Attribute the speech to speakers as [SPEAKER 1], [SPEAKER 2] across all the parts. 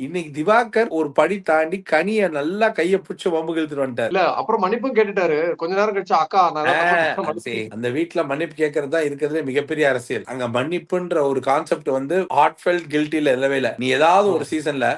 [SPEAKER 1] இன்னைக்கு திவாகர் ஒரு படி தாண்டி கனிய நல்லா கைய புடிச்சு வம்புக்கு இழுத்துட்டு வந்துட்டாரு.
[SPEAKER 2] இல்ல அப்புறம் மன்னிப்பும் கேட்டுட்டாரு. கொஞ்ச நேரம் கழிச்சு அக்கா நான் ஏதாவது தப்பு பண்ணேன் மன்னிப்பு.
[SPEAKER 1] அந்த வீட்ல மன்னிப்பு கேட்கறது தான் இருக்கிறதுல மிகப்பெரிய அரசியல். அங்க மன்னிப்புன்ற ஒரு கான்செப்ட் வந்து ஹார்ட் ஃபெல்ட் கில்ட்டில இல்லவே இல்ல. நீ ஏதாவது ஒரு சீசன்ல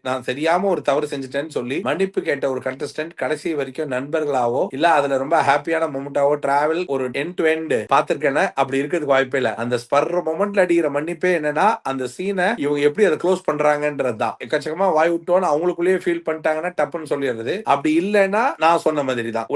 [SPEAKER 1] நான் தெரியாம ஒரு தவறு செஞ்சுட்டேன்னு சொல்லி மன்னிப்பு கேட்ட ஒரு கண்டஸ்டன்ட் கடைசி வரைக்கும் நண்பர்களாவோ இல்ல அதுல ரொம்ப ஹாப்பியான மொமெண்டாவோ டிராவல் ஒரு எண்ட் டு எண்ட் பாத்திருக்கேன்னா அப்படி இருக்கிறதுக்கு வாய்ப்பே இல்ல. அந்த ஸ்பர் மொமெண்ட்ல அடிக்கிற மன்னிப்பே என்னன்னா அந்த சீனை இவங்க எப்படி அதை க்ளோஸ் பண்றாங்கன்றது தான். எக்கச்சக்கமா வாய் விட்டோன்னு அவங்களுக்குள்ளேயே ஃபீல் பண்ணிட்டாங்கன்னா டப்புன்னு சொல்லிடுறது. அப்படி இல்லைன்னா நான் சொன்ன மாதிரி தான்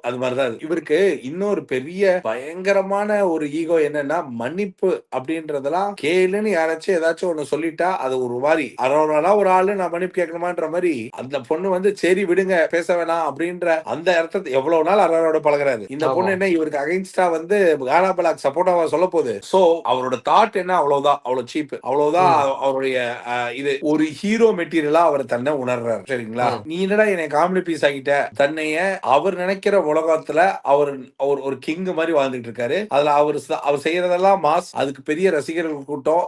[SPEAKER 1] அது மாதிரிதான். இவருக்கு இன்னொரு பெரிய பயங்கரமான ஒரு ஈகோ என்னன்னா மன்னிப்பு அப்படின்றதெல்லாம் கேளுன்னு யாராச்சும் ஏதாச்சும் ஒண்ணு சொல்லிட்டா அது ஒரு மாதிரி அறவனா ஒரு ஆளு நான் மன்னிப்பு கேட்கணுமான்ற மாதிரி அந்த பொண்ணு வந்து சரி விடுங்க பேச வேணாம் அப்படின்ற அந்த அர்த்தத்தை எவ்வளவு நாள் அறவோட பழகுறாரு. இந்த பொண்ணு என்ன இவருக்கு அகைன்ஸ்டா வந்து கானா பலாக் சப்போர்ட்டாவா சொல்ல போகுது. சோ அவரோட தாட் என்ன அவ்வளவுதான், அவ்வளவு சீப், அவ்வளவுதான் அவருடைய இது ஒரு ஹீரோ மெட்டீரியலா அவர் தன்னை உணர்றாரு. சரிங்களா, நீ என்னடா என்னை காமெடி பீஸ் ஆகிட்ட, தன்னைய அவர் நினைக்கிற உலகத்துல அவர் ஒரு கிங் மாதிரி வாழ்ந்துட்டு இருக்காரு. அதுல அவர் செய்யறதெல்லாம் மாஸ், அதுக்கு பெரிய ரசிகர்கள் கூட்டம்,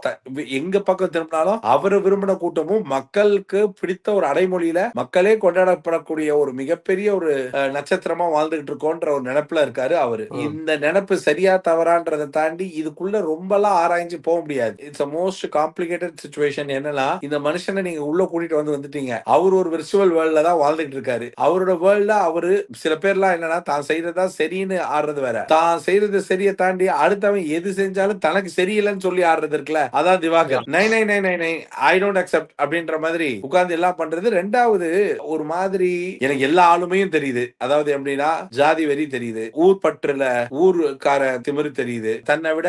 [SPEAKER 1] எங்க பக்கம் திரும்பினாலும் அவரை விரும்பின கூட்டமும் மக்களுக்கு பிடித்த ஒரு அடைமொழியில மக்களே கொண்டாடப்படக்கூடிய ஒரு மிகப்பெரிய ஒரு நட்சத்திரமா வாழ்ந்துகிட்டு இருக்கோன்ற ஒரு நினைப்புல இருக்காரு அவரு. இந்த நினைப்பு சரியா தவறான்றதை தாண்டி இதுக்குள்ள ரொம்பலாம் ஆராய்ஞ்சு போக முடியாது. It's most complicated situation. என்னன்னா இந்த மனுஷனை நீங்க உள்ள கூட்டிட்டு வந்துட்டீங்க, அவர் ஒரு விர்ச்சுவல் வேர்ல்ட்ல தான் வாழ்ந்துட்டு இருக்காரு. அவரோட வேர்ல்ட்ல அவரு சில பேர்லாம் என்னன்னா தான் செய்யறதா சரின்னு ஆடுறது வேற, தான் செய்யறது சரியை தாண்டி அடுத்தவன் எது செஞ்சாலும் தனக்கு சரியில்லைன்னு சொல்லி ஆடுறது இருக்குல்ல, அதான் திவாகர். நை நை நை நை நை ஐ டோன்ட் அக்செப்ட் அப்படின்ற மாதிரி உட்கார்ந்து எல்லாம் பண்றது. ரெண்டாவது ஒரு மாதிரி எனக்கு எல்லா ஆளுமையும் தெரியுது. அதாவது எப்படின்னா ஜாதி வெறி தெரியுது, ஊர் பற்றுல ஊர்க்கார திமிரு தெரியுது, தன்னை விட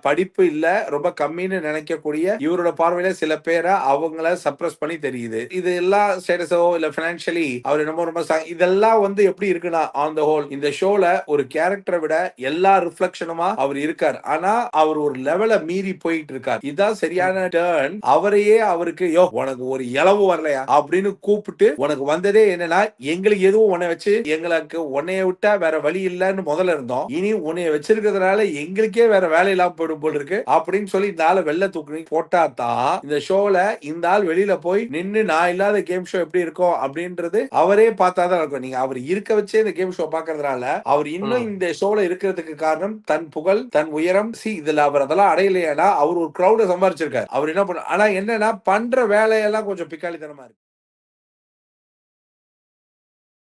[SPEAKER 1] படிப்பு இல்ல ரொம்ப கம்மின்னு நினைக்கக்கூடிய இவரோட பார்வையில சில பேரை அவங்கள சப்ரஸ் பண்ணி தெரியுது. இது எல்லாம் ஸ்டேட்டஸோ இல்ல பினான்சியலி அவர் என்னமோ ரொம்ப இதெல்லாம் வந்து எப்படி இருக்குன்னா ஆன் த ஹோல் இந்த ஷோல ஒரு கேரக்டரை விட எல்லா ரிஃப்ளெக்ஷனுமா அவர் இருக்கார். ஆனா அவர் ஒரு லெவல மீறி போயிட்டு இருக்கார். இதான் சரியான டர்ன். அவரையே அவருக்கு யோ உனக்கு ஒரு இளவு வரலையா அப்படின்னு கூப்பிட்டு உனக்கு வந்ததே என்னன்னா எங்களுக்கு எதுவும் உன்னை வச்சு எங்களுக்கு உன்னைய விட்டா வேற வழி இல்லைன்னு முதல்ல இருந்தோம், இனி உன்னைய வச்சிருக்கிறதுனால எங்களுக்கே வேற வேலை இல்லாம போயிடும் போல இருக்கு அப்படின்னு சொல்லி இந்த ஆளை வெளில தூக்கி போட்டா தான் இந்த ஷோல இந்த ஆள் வெளியில போய் நின்னு நான் இல்லாத கேம் ஷோ எப்படி இருக்கும் அப்படின்றது அவரே பார்த்தாதான் இருக்கும். நீங்க அவர் இருக்க வச்சே இந்த கேம் ஷோ பாக்குறதுனால அவர் இன்னும் இந்த ஷோல இருக்கிறதுக்கு காரணம் தன் புகழ், தன் உயரம். இதுல அவர் அதெல்லாம் அடையலையானா அவர் ஒரு கிரௌட சம்பாதிச்சிருக்காரு. அவர் என்ன பண்ண, ஆனா என்னன்னா பண்ற வேலையெல்லாம் கொஞ்சம் பிக்காளித்தனமா இருக்கு.